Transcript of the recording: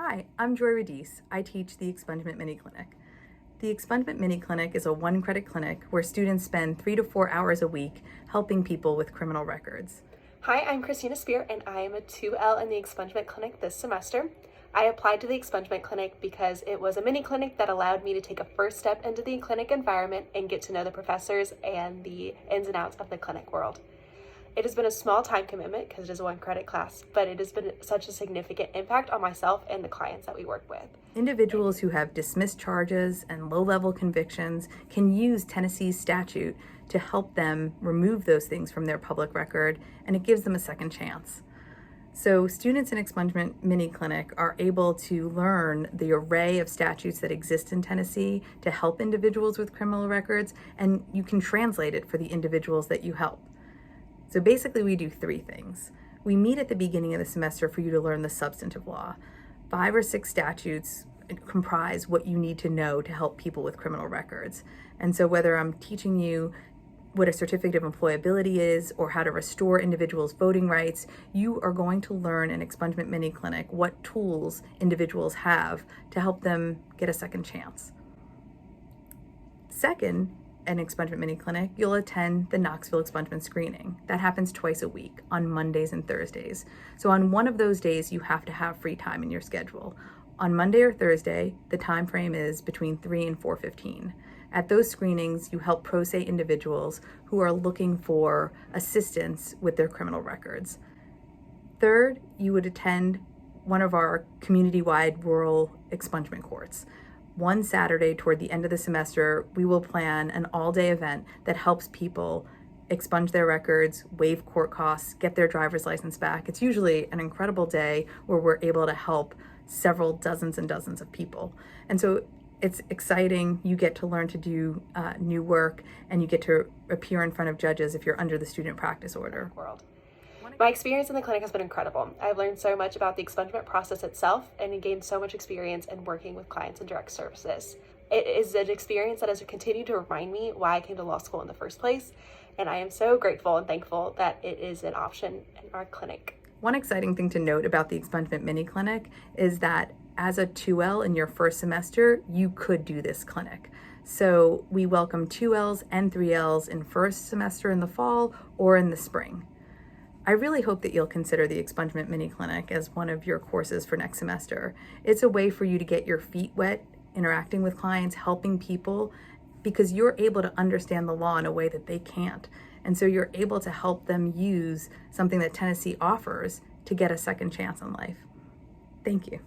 Hi, I'm Joy Radice. I teach the Expungement Mini Clinic. The Expungement Mini Clinic is a one-credit clinic where students spend 3 to 4 hours a week helping people with criminal records. Hi, I'm Cristina and I am a 2L in the Expungement Clinic this semester. I applied to the Expungement Clinic because it was a mini clinic that allowed me to take a first step into the clinic environment and get to know the professors and the ins and outs of the clinic world. It has been a small time commitment because it is a one-credit class, but it has been such a significant impact on myself and the clients that we work with. Individuals who have dismissed charges and low-level convictions can use Tennessee's statute to help them remove those things from their public record, and it gives them a second chance. So students in Expungement Mini Clinic are able to learn the array of statutes that exist in Tennessee to help individuals with criminal records, and you can translate it for the individuals that you help. So basically we do 3 things. We meet at the beginning of the semester for you to learn the substantive law. 5 or 6 statutes comprise what you need to know to help people with criminal records. And so whether I'm teaching you what a certificate of employability is or how to restore individuals' voting rights, you are going to learn in Expungement Mini Clinic what tools individuals have to help them get a second chance. Second, an Expungement Mini Clinic, you'll attend the Knoxville expungement screening. That happens twice a week on Mondays and Thursdays. So on one of those days, you have to have free time in your schedule. On Monday or Thursday, the time frame is between 3 and 4:15. At those screenings, you help pro se individuals who are looking for assistance with their criminal records. Third, you would attend one of our community-wide rural expungement courts. One Saturday toward the end of the semester, we will plan an all-day event that helps people expunge their records, waive court costs, get their driver's license back. It's usually an incredible day where we're able to help several dozens and dozens of people. And so it's exciting. You get to learn to do new work, and you get to appear in front of judges if you're under the student practice order. My experience in the clinic has been incredible. I've learned so much about the expungement process itself and gained so much experience in working with clients and direct services. It is an experience that has continued to remind me why I came to law school in the first place, and I am so grateful and thankful that it is an option in our clinic. One exciting thing to note about the Expungement Mini Clinic is that as a 2L in your first semester, you could do this clinic. So we welcome 2Ls and 3Ls in first semester in the fall or in the spring. I really hope that you'll consider the Expungement Mini Clinic as one of your courses for next semester. It's a way for you to get your feet wet, interacting with clients, helping people, because you're able to understand the law in a way that they can't. And so you're able to help them use something that Tennessee offers to get a second chance in life. Thank you.